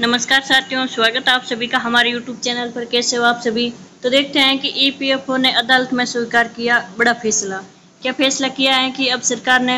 नमस्कार साथियों, स्वागत है आप सभी का हमारे YouTube चैनल पर। कैसे हो आप सभी। तो देखते हैं कि EPFO ने अदालत में स्वीकार किया बड़ा फैसला। क्या फैसला किया है कि अब सरकार ने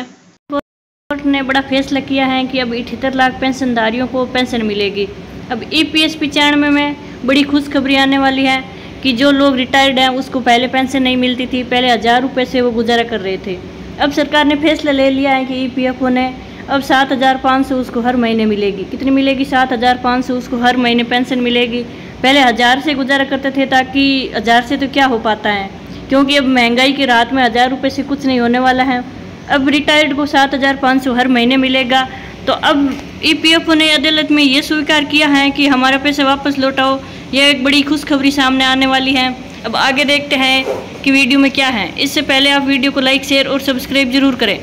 कोर्ट ने बड़ा फैसला किया है कि अब 78 लाख पेंशनधारियों को पेंशन मिलेगी। अब EPS 95 में बड़ी खुशखबरी आने वाली है कि जो लोग रिटायर्ड हैं उसको पहले पेंशन नहीं मिलती थी, पहले 1000 रुपये से वो गुजारा कर रहे थे। अब सरकार ने फैसला ले लिया है कि EPFO ने अब 7500 उसको हर महीने मिलेगी। कितनी मिलेगी? 7500 उसको हर महीने पेंशन मिलेगी। पहले 1000 से गुजारा करते थे, ताकि 1000 से तो क्या हो पाता है, क्योंकि अब महंगाई की रात में 1000 रुपये से कुछ नहीं होने वाला है। अब रिटायर्ड को 7500 हर महीने मिलेगा। तो अब EPFO ने अदालत में ये स्वीकार किया है कि हमारा पैसा वापस लौटाओ। यह एक बड़ी खुशखबरी सामने आने वाली है। अब आगे देखते हैं कि वीडियो में क्या है। इससे पहले आप वीडियो को लाइक, शेयर और सब्सक्राइब जरूर करें।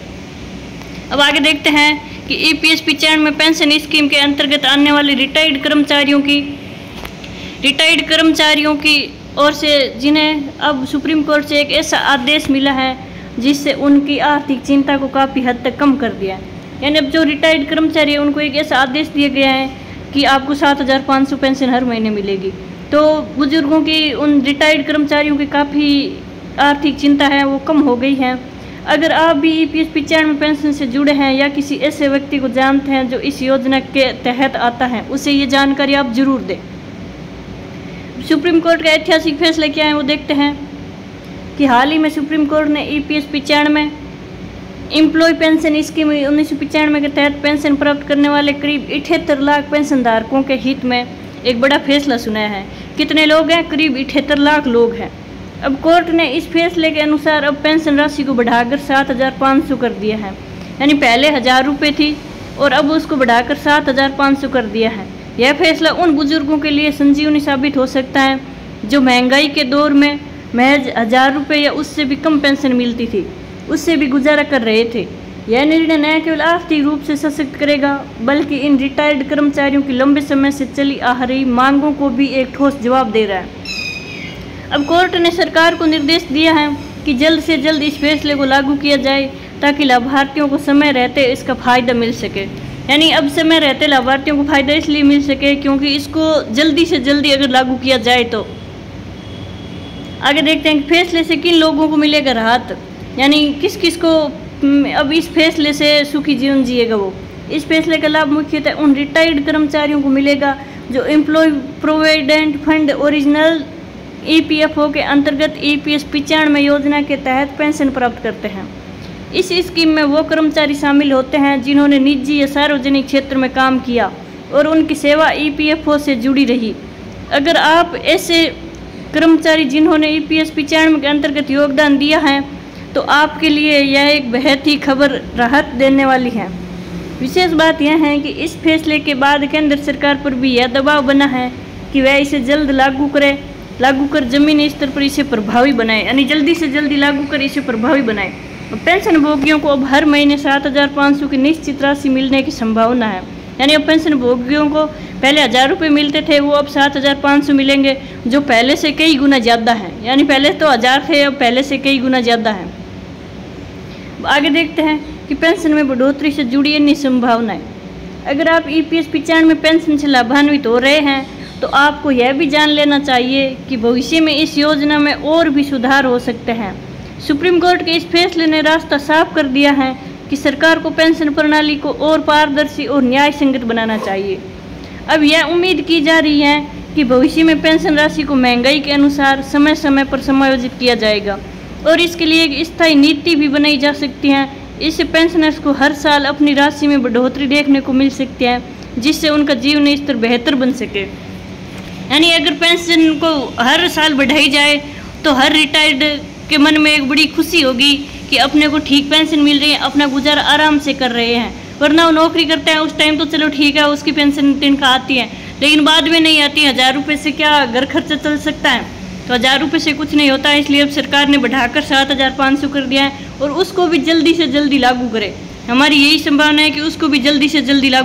अब आगे देखते हैं कि EPS 95 पेंशन स्कीम के अंतर्गत आने वाले रिटायर्ड कर्मचारियों की ओर से जिन्हें अब सुप्रीम कोर्ट से एक ऐसा आदेश मिला है जिससे उनकी आर्थिक चिंता को काफ़ी हद तक कम कर दिया। यानी अब जो रिटायर्ड कर्मचारी है उनको एक ऐसा आदेश दिया गया है कि आपको 7500 पेंशन हर महीने मिलेगी। तो बुजुर्गों की, उन रिटायर्ड कर्मचारियों की काफ़ी आर्थिक चिंता है वो कम हो गई है। अगर आप भी EPS 95 पेंशन से जुड़े हैं या किसी ऐसे व्यक्ति को जानते हैं जो इस योजना के तहत आता है, उसे ये जानकारी आप जरूर दें। सुप्रीम कोर्ट का ऐतिहासिक फैसला क्या है वो देखते हैं कि हाल ही में सुप्रीम कोर्ट ने EPS 95 एम्प्लॉय पेंशन स्कीम 1995 के तहत पेंशन प्राप्त करने वाले करीब 78 लाख पेंशन धारकों के हित में एक बड़ा फैसला सुनाया है। कितने लोग हैं? करीब 78 लाख लोग हैं। अब कोर्ट ने इस फैसले के अनुसार अब पेंशन राशि को बढ़ाकर 7500 कर दिया है। यानी पहले 1000 रुपये थी और अब उसको बढ़ाकर 7500 कर दिया है। यह फैसला उन बुजुर्गों के लिए संजीवनी साबित हो सकता है जो महंगाई के दौर में महज 1000 रुपये या उससे भी कम पेंशन मिलती थी, उससे भी गुजारा कर रहे थे। यह निर्णय न केवल आर्थिक रूप से सशक्त करेगा, बल्कि इन रिटायर्ड कर्मचारियों की लंबे समय से चली आ रही मांगों को भी एक ठोस जवाब दे रहा है। अब कोर्ट ने सरकार को निर्देश दिया है कि जल्द से जल्द इस फैसले को लागू किया जाए ताकि लाभार्थियों को समय रहते इसका फ़ायदा मिल सके। यानी अब समय रहते लाभार्थियों को फ़ायदा इसलिए मिल सके क्योंकि इसको जल्दी से जल्दी अगर लागू किया जाए तो। आगे देखते हैं कि फैसले से किन लोगों को मिलेगा राहत, यानी किस किस को अब इस फैसले से सुखी जीवन जिएगा वो। इस फैसले का लाभ मुख्यतः उन रिटायर्ड कर्मचारियों को मिलेगा जो employee provident fund original EPFO के अंतर्गत EPS 95 योजना के तहत पेंशन प्राप्त करते हैं। इस स्कीम में वो कर्मचारी शामिल होते हैं जिन्होंने निजी या सार्वजनिक क्षेत्र में काम किया और उनकी सेवा EPFO से जुड़ी रही। अगर आप ऐसे कर्मचारी जिन्होंने EPS 95 के अंतर्गत योगदान दिया है तो आपके लिए यह एक बेहद ही खबर राहत देने वाली है। विशेष बात यह है कि इस फैसले के बाद केंद्र सरकार पर भी यह दबाव बना है कि वह इसे जल्द लागू कर जमीनी स्तर पर इसे प्रभावी बनाए, यानी जल्दी से जल्दी लागू कर इसे प्रभावी बनाए। पेंशन भोगियों को अब हर महीने 7500 की निश्चित राशि मिलने की संभावना है। यानी अब पेंशन भोगियों को पहले 1000 रुपये मिलते थे, वो अब 7500 मिलेंगे, जो पहले से कई गुना ज़्यादा है। यानी पहले तो 1000 थे, अब पहले से कई गुना ज़्यादा है। आगे देखते हैं कि पेंशन में बढ़ोतरी से जुड़ी अन्य संभावनाएं। अगर आप EPS 95 पेंशन से लाभान्वित हो रहे हैं तो आपको यह भी जान लेना चाहिए कि भविष्य में इस योजना में और भी सुधार हो सकते हैं। सुप्रीम कोर्ट के इस फैसले ने रास्ता साफ कर दिया है कि सरकार को पेंशन प्रणाली को और पारदर्शी और न्याय संगत बनाना चाहिए। अब यह उम्मीद की जा रही है कि भविष्य में पेंशन राशि को महंगाई के अनुसार समय समय पर समायोजित किया जाएगा और इसके लिए एक स्थायी नीति भी बनाई जा सकती है। इससे पेंशनर्स को हर साल अपनी राशि में बढ़ोतरी देखने को मिल सकती है, जिससे उनका जीवन स्तर बेहतर बन सके। यानी अगर पेंशन को हर साल बढ़ाई जाए तो हर रिटायर्ड के मन में एक बड़ी खुशी होगी कि अपने को ठीक पेंशन मिल रही है, अपना गुजारा आराम से कर रहे हैं। वरना वो नौकरी करते हैं उस टाइम तो चलो ठीक है, उसकी पेंशन तनख्वाह आती है, लेकिन बाद में नहीं आती। 1000 रुपये से क्या घर खर्चा चल सकता है? तो 1000 रुपये से कुछ नहीं होता है। इसलिए अब सरकार ने बढ़ाकर 7500 कर दिया है और उसको भी जल्दी से जल्दी लागू करे। हमारी यही संभावना है कि उसको भी जल्दी से जल्दी लागू